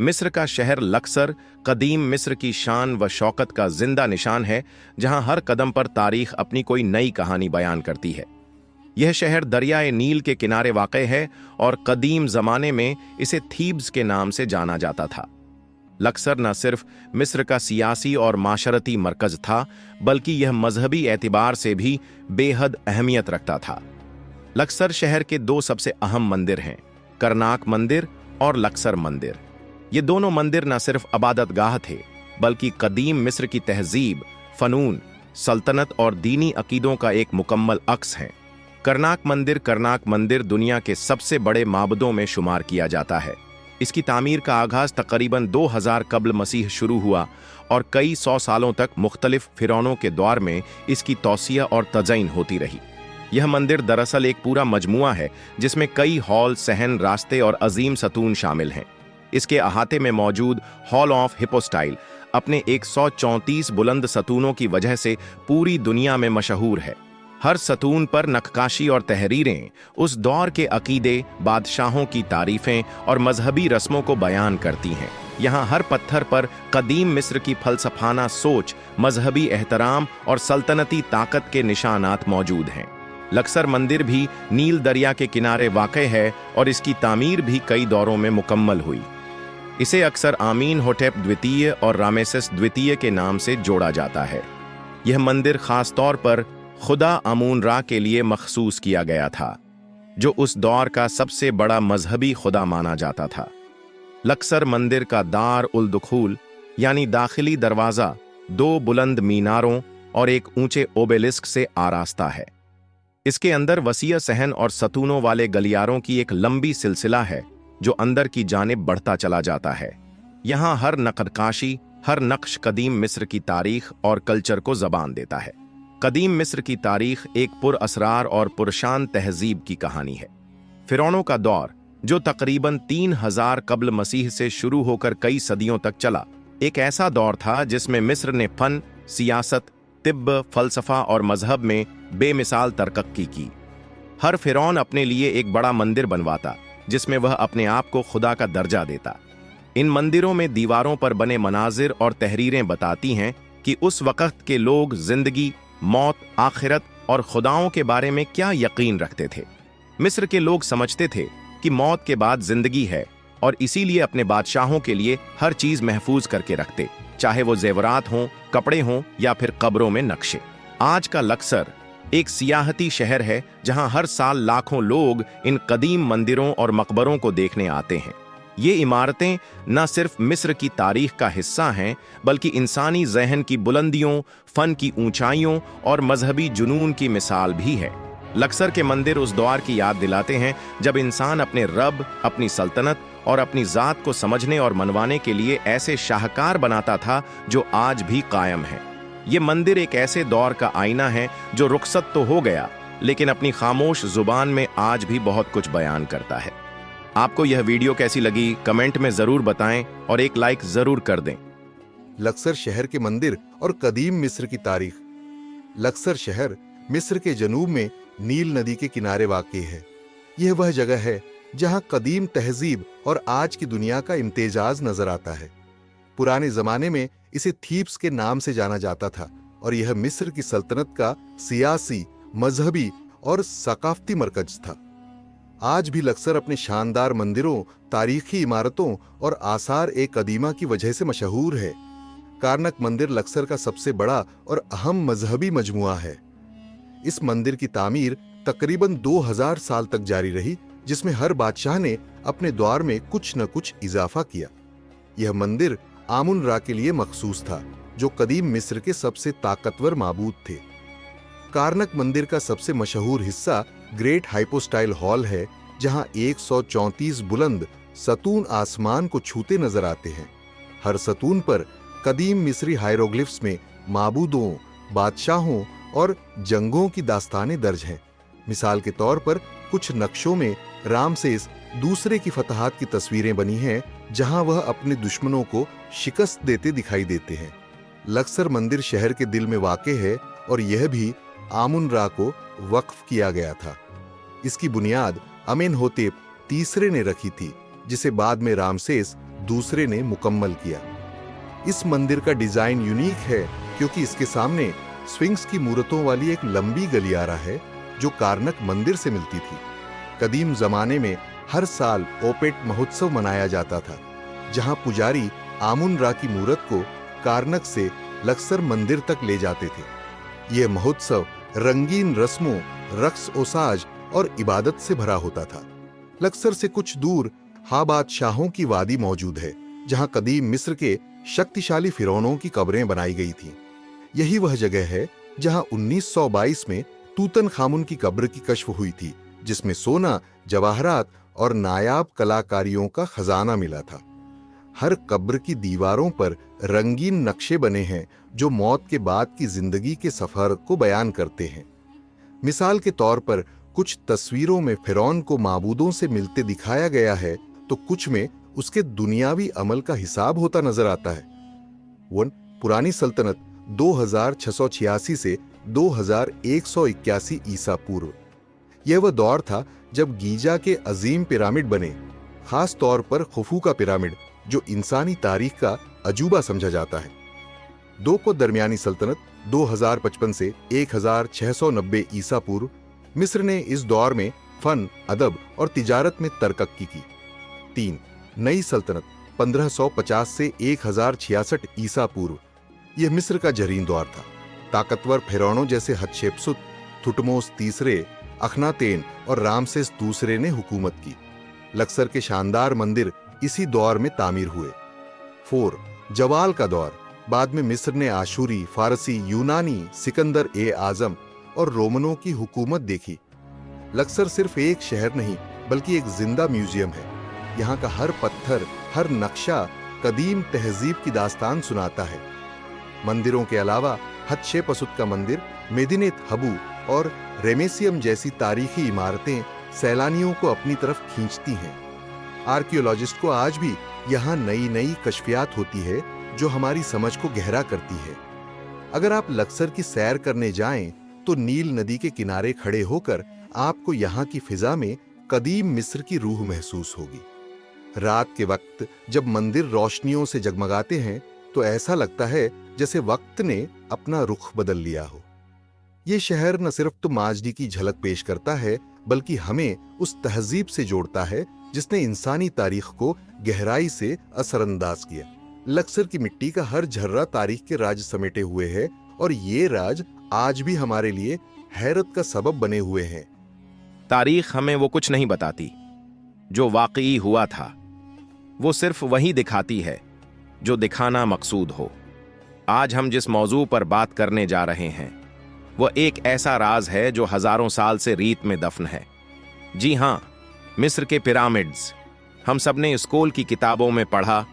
मिस्र का शहर लक्सर कदीम मिस्र की शान व शौकत का जिंदा निशान है, जहां हर कदम पर तारीख अपनी कोई नई कहानी बयान करती है। यह शहर दरियाए नील के किनारे वाक़ है और कदीम ज़माने में इसे थीब्स के नाम से जाना जाता था। लक्सर न सिर्फ मिस्र का सियासी और माशरती मरकज़ था, बल्कि यह मजहबी एतबार से भी बेहद अहमियत रखता था। लक्सर शहर के दो सबसे अहम मंदिर हैं, करनाक मंदिर और लक्सर मंदिर। ये दोनों मंदिर न सिर्फ अबादतगाह थे, बल्कि कदीम मिस्र की तहजीब, फ़नून, सल्तनत और दीनी अकीदों का एक मुकम्मल अक्स है। करनाक मंदिर दुनिया के सबसे बड़े माबदों में शुमार किया जाता है। इसकी तामीर का आगाज़ तकरीबन 2000 कब्ल मसीह शुरू हुआ और कई सौ सालों तक मुख्तलिफ फ़िरौनों के दौर में इसकी तौसिया और तज़यीन होती रही। यह मंदिर दरअसल एक पूरा मजमुआ है, जिसमें कई हॉल, सहन, रास्ते और अजीम सतून शामिल हैं। इसके अहाते में मौजूद हॉल ऑफ हिपोस्टाइल अपने 134 बुलंद सतूनों की वजह से पूरी दुनिया में मशहूर है। हर सतून पर नक्काशी और तहरीरें उस दौर के अकीदे, बादशाहों की तारीफें और मजहबी रस्मों को बयान करती हैं। यहाँ हर पत्थर पर कदीम मिस्र की फलसफाना सोच, मजहबी एहतराम और सल्तनती ताकत के निशानात मौजूद हैं। लक्सर मंदिर भी नील दरिया के किनारे वाक़ है और इसकी तामीर भी कई दौरों में मुकम्मल हुई। इसे अक्सर आमीनहोटेप द्वितीय और रामेसेस द्वितीय के नाम से जोड़ा जाता है। यह मंदिर खास तौर पर खुदा आमून रा के लिए मखसूस किया गया था, जो उस दौर का सबसे बड़ा मजहबी खुदा माना जाता था। लक्सर मंदिर का दार उल दुखूल यानी दाखिली दरवाज़ा 2 बुलंद मीनारों और एक ऊंचे ओबेलिस्क से आरास्ता है। इसके अंदर वसीय सहन और सतूनों वाले गलियारों की एक लंबी सिलसिला है, जो अंदर की जानिब बढ़ता चला जाता है। यहाँ हर नक्काशी, हर नक्श कदीम मिस्र की तारीख और कल्चर को ज़बान देता है। कदीम मिस्र की तारीख एक पुरअसरार और पुरशान तहजीब की कहानी है। फ़िरौनों का दौर, जो तकरीबन 3000 कब्ल मसीह से शुरू होकर कई सदियों तक चला, एक ऐसा दौर था जिसमें मिस्र ने फ़न, सियासत, तिब्ब, फ़लसफ़ा और मजहब में बेमिसाल तरक्की की। हर फ़िरौन अपने लिए एक बड़ा मंदिर बनवाता, जिसमें वह अपने आप को खुदा का दर्जा देता। इन मंदिरों में दीवारों पर बने मनाजिर और तहरीरें बताती हैं कि उस वक़्त के लोग जिंदगी, मौत, आखिरत और खुदाओं के बारे में क्या यकीन रखते थे। मिस्र के लोग समझते थे कि मौत के बाद जिंदगी है और इसीलिए अपने बादशाहों के लिए हर चीज़ महफूज करके रखते, चाहे वो जेवरात हों, कपड़े हों या फिर कब्रों में नक्शे। आज का लक्सर एक सियाहती शहर है, जहां हर साल लाखों लोग इन कदीम मंदिरों और मकबरों को देखने आते हैं। ये इमारतें न सिर्फ मिस्र की तारीख का हिस्सा हैं, बल्कि इंसानी ज़हन की बुलंदियों, फ़न की ऊंचाइयों और मजहबी जुनून की मिसाल भी है। लक्सर के मंदिर उस दौर की याद दिलाते हैं जब इंसान अपने रब, अपनी सल्तनत और अपनी ज़ात को समझने और मनवाने के लिए ऐसे शाहकार बनाता था जो आज भी कायम है। ये मंदिर एक ऐसे दौर का आईना है जो रुखसत तो हो गया, लेकिन अपनी खामोश जुबान में आज भी बहुत कुछ बयान करता है। आपको यह वीडियो कैसी लगी, कमेंट में जरूर बताएं और एक लाइक जरूर कर दें। लक्सर शहर के मंदिर और कदीम मिस्र की तारीख। लक्सर शहर मिस्र के जनूब में नील नदी के किनारे वाक़ है। यह वह जगह है जहां कदीम तहजीब और आज की दुनिया का इम्तिजाज नजर आता है। पुराने जमाने में इसे थीब्स के नाम से जाना जाता था और यह मिस्र की सल्तनत का सियासी, मजहबी और सकाफती मरकज था। आज भी लक्सर अपने शानदार मंदिरों, तारीखी इमारतों और आसार कदीमा की वजह से मशहूर है। कारनक मंदिर लक्सर का सबसे बड़ा और अहम मजहबी मजमुआ है। इस मंदिर की तामीर तकरीबन 2000 साल तक जारी रही, जिसमें हर बादशाह ने अपने द्वार में कुछ न कुछ इजाफा किया। यह मंदिर आमुन रा के लिए मखसूस था, जो कदीम मिस्र के सबसे ताकतवर माबूद थे। कारनक मंदिर का सबसे मशहूर हिस्सा ग्रेट हाइपोस्टाइल हॉल है, जहां 134 बुलंद सतून आसमान को छूते नजर आते हैं। हर सतून पर कदीम मिस्री हायरोग्लिफ्स में माबूदों, बादशाहों और जंगों की दास्तानें दर्ज हैं। मिसाल के तौर पर कुछ नक्शों में रामसेस दूसरे की फतहात की तस्वीरें बनी हैं, जहां वह अपने दुश्मनों को शिकस्त देते दिखाई देते हैं। लक्सर मंदिर शहर के दिल में वाक़ है और यह भी आमुन रा को वक्फ किया गया था। इसकी बुनियाद अमेनहोतेप तीसरे ने रखी थी, जिसे बाद में रामसेस दूसरे ने मुकम्मल किया। इस मंदिर का डिजाइन यूनिक है क्योंकि इसके सामने स्फिंक्स की मूर्तों वाली एक लंबी गलियारा है जो कारनक मंदिर से मिलती थी। कदीम जमाने में हर साल ओपेट महोत्सव मनाया जाता था, जहां पुजारी आमुन रा की मूर्त को कारनक से लक्सर मंदिर तक ले जाते थे। यह महोत्सव रंगीन रस्मों, रक्स ओसाज और इबादत से भरा होता था। लक्सर से कुछ दूर हाबाद शाहों की वादी मौजूद है, जहां कदीम मिस्र के शक्तिशाली फिरौनों की कब्रें बनाई गई थीं। यही वह जगह है जहां 1922 में तूतन खामुन की कब्र की कश्फ हुई थी, जिसमें सोना, जवाहरात और नायाब कलाकारियों का खजाना मिला था। हर कब्र की दीवारों पर रंगीन नक्शे बने हैं जो मौत के बाद की जिंदगी के सफर को बयान करते हैं। मिसाल के तौर पर कुछ तस्वीरों में फिरौन को माबूदों से मिलते दिखाया गया है, तो कुछ में उसके दुनियावी अमल का हिसाब होता नजर आता है। पुरानी सल्तनत 2686 से 2181 ईसा पूर्व। यह वह दौर था जब गीजा के अजीम पिरामिड बने, खास तौर पर खुफू का पिरामिड, जो इंसानी तारीख का अजूबा समझा जाता है। को दरमियानी सल्तनत 2055 से 1690 ईसा पूर्व। मिस्र ने इस दौर में फन, अदब और तिजारत में तरक्की की। 3 नई सल्तनत 1550 से 1066 ईसा पूर्व। यह मिस्र का जरीन दौर था। ताकतवर फिरौनों जैसे हतशेपसुत, थुटमोस तीसरे, अखनातेन और रामसेस दूसरे ने हुकूमत की। लक्सर के शानदार मंदिर इसी दौर में तामीर हुए। 4 जवाल का दौर। बाद में मिस्र ने आशूरी, फारसी, यूनानी, सिकंदर ए आजम और रोमनों की हुकूमत देखी। लक्सर सिर्फ एक शहर नहीं बल्कि एक जिंदा म्यूजियम है। यहाँ का हर पत्थर, हर नक्शा कदीम तहजीब की दास्तान सुनाता है। मंदिरों के अलावा हतशेपसुत का मंदिर, मेदिनेत हबू और रेमेसियम जैसी तारीखी इमारतें सैलानियों को अपनी तरफ खींचती हैं। आर्कियोलॉजिस्ट को आज भी यहाँ नई नई कश्फियात होती है जो हमारी समझ को गहरा करती है। अगर आप लक्सर की सैर करने जाएं तो नील नदी के किनारे खड़े होकर आपको यहाँ की फिजा में कदीम मिस्र की रूह महसूस होगी। रात के वक्त जब मंदिर रोशनियों से जगमगाते हैं तो ऐसा लगता है जैसे वक्त ने अपना रुख बदल लिया हो। ये शहर न सिर्फ तो माजदी की झलक पेश करता है बल्कि हमें उस तहजीब से जोड़ता है जिसने इंसानी तारीख को गहराई से असरअंदाज किया। लक्सर की मिट्टी का हर झर्रा तारीख के राज समेटे हुए है और ये राज आज भी हमारे लिए हैरत का सबब बने हुए हैं। तारीख हमें वो कुछ नहीं बताती जो वाकई हुआ था, वो सिर्फ वही दिखाती है जो दिखाना मकसूद हो। आज हम जिस मौजू पर बात करने जा रहे हैं वो एक ऐसा राज है जो हजारों साल से रीत में दफन है। जी हां, मिस्र के पिरामिड्स। हम सबने स्कूल की किताबों में पढ़ा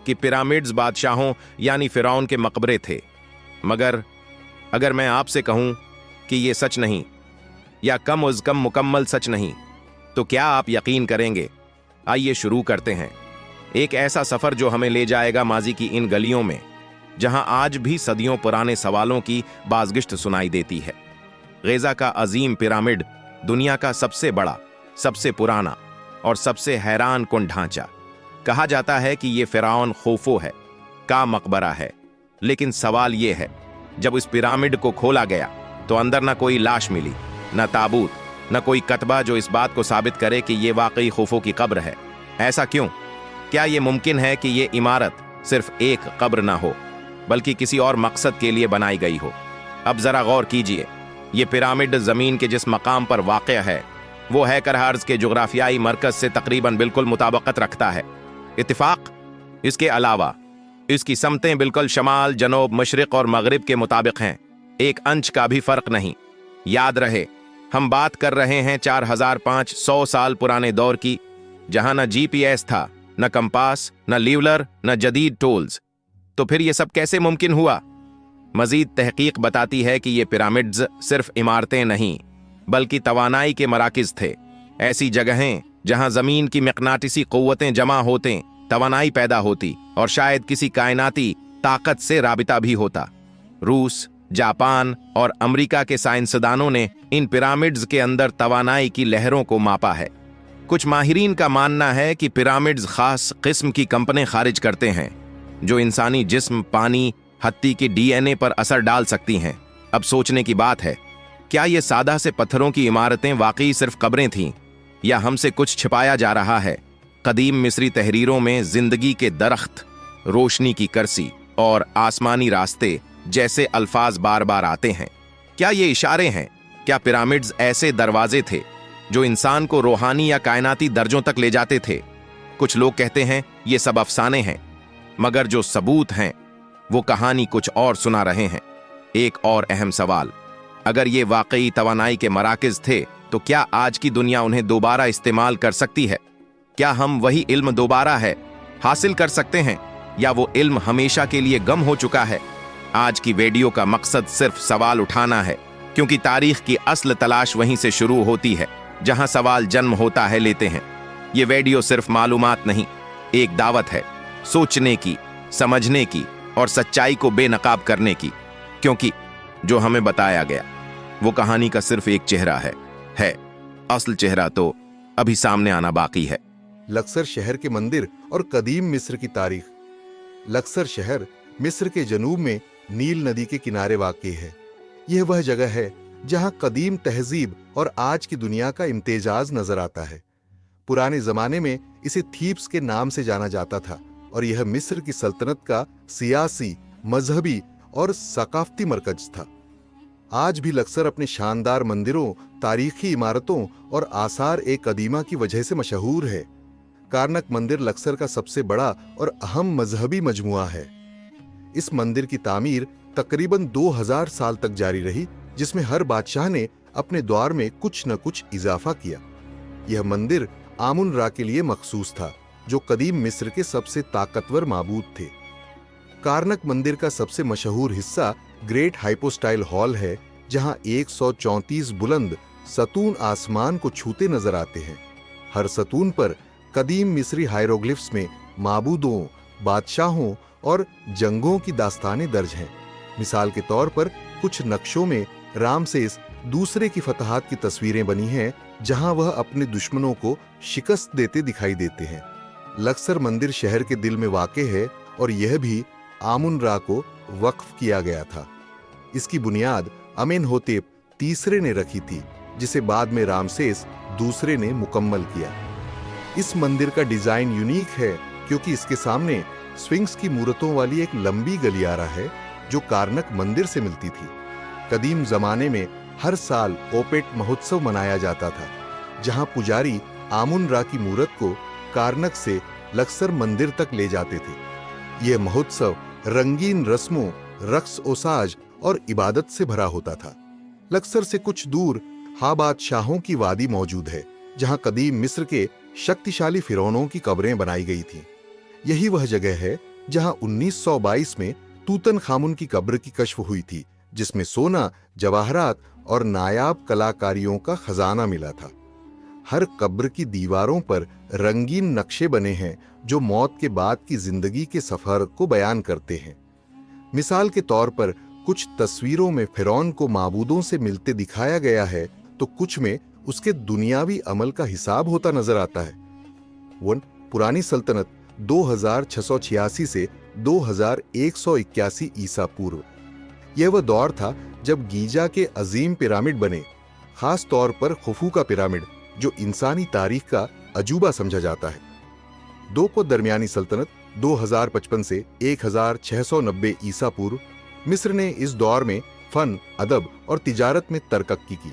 कि पिरामिड्स बादशाहों यानी फिरौन के मकबरे थे, मगर अगर मैं आपसे कहूं कि ये सच नहीं या कम उज़ कम मुकम्मल सच नहीं, तो क्या आप यकीन करेंगे? आइए शुरू करते हैं। एक ऐसा सफर जो हमें ले जाएगा माजी की इन गलियों में जहां आज भी सदियों पुराने सवालों की बाज़गिश्त सुनाई देती है। गिज़ा का अजीम पिरामिड दुनिया का सबसे बड़ा, सबसे पुराना और सबसे हैरान कुन ढांचा। कहा जाता है कि यह फिरौन खुफू है का मकबरा है, लेकिन सवाल यह है, जब इस पिरामिड को खोला गया तो अंदर न कोई लाश मिली, न ताबूत, न कोई कतबा जो इस बात को साबित करे कि यह वाकई खुफू की कब्र है। ऐसा क्यों? क्या यह मुमकिन है कि यह इमारत सिर्फ एक कब्र ना हो बल्कि किसी और मकसद के लिए बनाई गई हो? अब जरा गौर कीजिए, यह पिरामिड जमीन के जिस मकाम पर वाक़या है वो हैकर हार्ज के जुग्राफियाई मरकज से तकरीबन बिल्कुल मुताबिकत रखता है। इत्तिफाक? इसके अलावा इसकी समतें बिल्कुल शमाल, जनूब, मशरिक और मगरिब के मुताबिक हैं, एक अंश का भी फर्क नहीं। याद रहे, हम बात कर रहे हैं 4500 साल पुराने दौर की, जहां न जीपीएस था, न कंपास, न लीवलर, न जदीद टूल्स। तो फिर यह सब कैसे मुमकिन हुआ? मजीद तहकीक बताती है कि ये पिरामिड्स सिर्फ इमारतें नहीं बल्कि तवानाई के मराकिज थे, ऐसी जगहें जहां जमीन की मकनाटिसी कुव्वतें जमा होते, तवानाई पैदा होती और शायद किसी कायनाती ताकत से राबिता भी होता। रूस, जापान और अमेरिका के साइंसदानों ने इन पिरामिड्स के अंदर तवानाई की लहरों को मापा है। कुछ माहिरीन का मानना है कि पिरामिड्स खास किस्म की कंपनें खारिज करते हैं जो इंसानी जिस्म, पानी, हत्ती की डीएनए पर असर डाल सकती हैं। अब सोचने की बात है, क्या ये सादा से पत्थरों की इमारतें वाकई सिर्फ कब्रें थीं या हमसे कुछ छिपाया जा रहा है? कदीम मिस्री तहरीरों में जिंदगी के दरख्त, रोशनी की करसी और आसमानी रास्ते जैसे अल्फाज बार बार आते हैं। क्या ये इशारे हैं? क्या पिरामिड्स ऐसे दरवाजे थे जो इंसान को रूहानी या कायनाती दर्जों तक ले जाते थे? कुछ लोग कहते हैं ये सब अफसाने हैं, मगर जो सबूत हैं वो कहानी कुछ और सुना रहे हैं। एक और अहम सवाल, अगर ये वाकई तवानाई के मराकज़ थे तो क्या आज की दुनिया उन्हें दोबारा इस्तेमाल कर सकती है? क्या हम वही इल्म दोबारा हासिल कर सकते हैं या वो इल्म हमेशा के लिए गम हो चुका है? आज की वीडियो का मकसद सिर्फ सवाल उठाना है, क्योंकि तारीख की असल तलाश वहीं से शुरू होती है जहां सवाल जन्म होता है लेते हैं। ये वीडियो सिर्फ मालूमात नहीं, एक दावत है सोचने की, समझने की और सच्चाई को बेनकाब करने की, क्योंकि जो हमें बताया गया वो कहानी का सिर्फ एक चेहरा है। असल चेहरा तो अभी सामने आना बाकी है। लक्सर शहर के मंदिर और कदीम मिस्र की तारीख। लक्सर शहर मिस्र के जनूब में नील नदी के किनारे वाक़ है। यह वह जगह है जहां कदीम तहजीब और आज की दुनिया का इम्तिजाज नजर आता है। पुराने जमाने में इसे थीब्स के नाम से जाना जाता था और यह मिस्र की सल्तनत का सियासी, मजहबी और सकाफती मरकज था। आज भी लक्सर अपने शानदार मंदिरों, तारीखी इमारतों और आसार ए कदीमा की वजह से मशहूर है। कारनक मंदिर लक्सर का सबसे बड़ा और अहम मजहबी मजमुआ है। इस मंदिर की तामीर तकरीबन 2000 साल तक जारी रही, जिसमें हर बादशाह ने अपने द्वार में कुछ न कुछ इजाफा किया। यह मंदिर आमुन रा के लिए मखसूस था, जो कदीम मिस्र के सबसे ताकतवर माबूद थे। कारनक मंदिर का सबसे मशहूर हिस्सा ग्रेट हाइपोस्टाइल हॉल है, जहां 134 बुलंद सतून आसमान को छूते नजर आते हैं। हर सतून पर कदीम मिस्री हायरोग्लिफ्स में माबूदों, बादशाहों और जंगों की दास्तानें दर्ज हैं। मिसाल के तौर पर कुछ नक्शों में रामसेस दूसरे की फतहात की तस्वीरें बनी हैं, जहां वह अपने दुश्मनों को शिकस्त देते दिखाई देते हैं। लक्सर मंदिर शहर के दिल में वाक़े है और यह भी आमुन रा को वक्फ किया गया था। इसकी बुनियाद अमेनहोतेप तीसरे ने रखी थी, जिसे बाद में रामसेस दूसरे ने मुकम्मल किया। इस मंदिर का डिजाइन यूनिक है क्योंकि इसके सामने स्फिंक्स की मूर्तों वाली एक लंबी गलियारा है जो कारनक मंदिर से मिलती थी। कदीम जमाने में हर साल ओपेट महोत्सव मनाया जाता था, जहां पुजारी आमुन रा की मूर्त को कारनक से लक्सर मंदिर तक ले जाते थे। यह महोत्सव रंगीन रस्मों, रक्स ओसाज और इबादत से भरा होता था। लक्सर से कुछ दूर हाबाद शाहों की वादी मौजूद है, जहां कदीम मिस्र के शक्तिशाली फिरौनों की कब्रें बनाई गई थीं। यही वह जगह है जहां 1922 में तूतन खामुन की कब्र की कश्फ हुई थी, जिसमें सोना, जवाहरात और नायाब कलाकारियों का खजाना मिला था। हर कब्र की दीवारों पर रंगीन नक्शे बने हैं जो मौत के बाद की जिंदगी के सफर को बयान करते हैं। मिसाल के तौर पर कुछ तस्वीरों में फिरौन को माबूदों से मिलते दिखाया गया है, तो कुछ में उसके दुनियावी अमल का हिसाब होता नजर आता है। पुरानी सल्तनत 2686 से 2181 ईसा पूर्व। यह वह दौर था जब गीजा के अजीम पिरामिड बने, खास तौर पर खुफू का पिरामिड, जो इंसानी तारीख का अजूबा समझा जाता है। को दरमियानी सल्तनत 2055 से 1690 ईसा पूर्व। मिस्र ने इस दौर में फन, अदब और तिजारत में तरक्की की।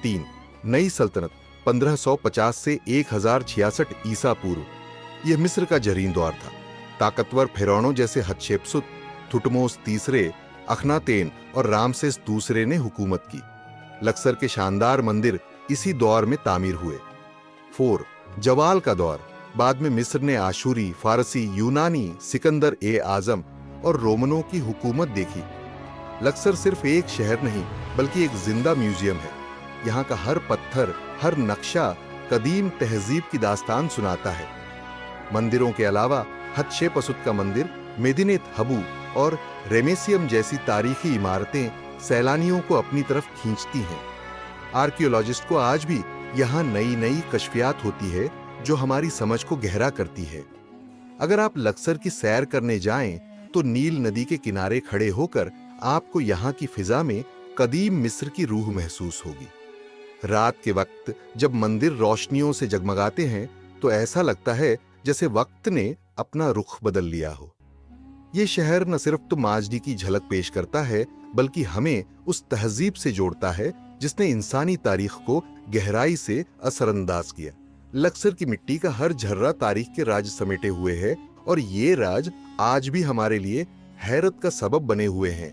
3 नई सल्तनत 1550 से 1066 ईसा पूर्व। यह मिस्र का जरीन दौर था। ताकतवर फिरौनों जैसे हतशेपसुत, थुटमोस तीसरे, अखनातेन और रामसेस दूसरे ने हुकूमत की। लक्सर के शानदार मंदिर इसी दौर में तामीर हुए। 4 जवाल का दौर। बाद में मिस्र ने आशूरी, फारसी, यूनानी, सिकंदर ए आजम और रोमनों की हुकूमत देखी। लक्सर सिर्फ एक शहर नहीं बल्कि एक जिंदा म्यूजियम है। यहाँ का हर पत्थर, हर नक्शा कदीम तहजीब की दास्तान सुनाता है। मंदिरों के अलावा हतशेपसुत का मंदिर, मेदिनेत हबू और रेमेसियम जैसी तारीखी इमारतें सैलानियों को अपनी तरफ खींचती हैं। आर्कियोलॉजिस्ट को आज भी यहाँ नई नई कश्फियात होती है जो हमारी समझ को गहरा करती है। अगर आप लक्सर की सैर करने जाएं तो नील नदी के किनारे खड़े होकर आपको यहाँ की फिजा में कदीम मिस्र की रूह महसूस होगी। रात के वक्त जब मंदिर रोशनियों से जगमगाते हैं तो ऐसा लगता है जैसे वक्त ने अपना रुख बदल लिया हो। ये शहर न सिर्फ तो माजदी की झलक पेश करता है बल्कि हमें उस तहजीब से जोड़ता है जिसने इंसानी तारीख को गहराई से असरअंदाज किया। लक्सर की मिट्टी का हर झर्रा तारीख के राज समेटे हुए है और ये राज आज भी हमारे लिए हैरत का सबब बने हुए हैं।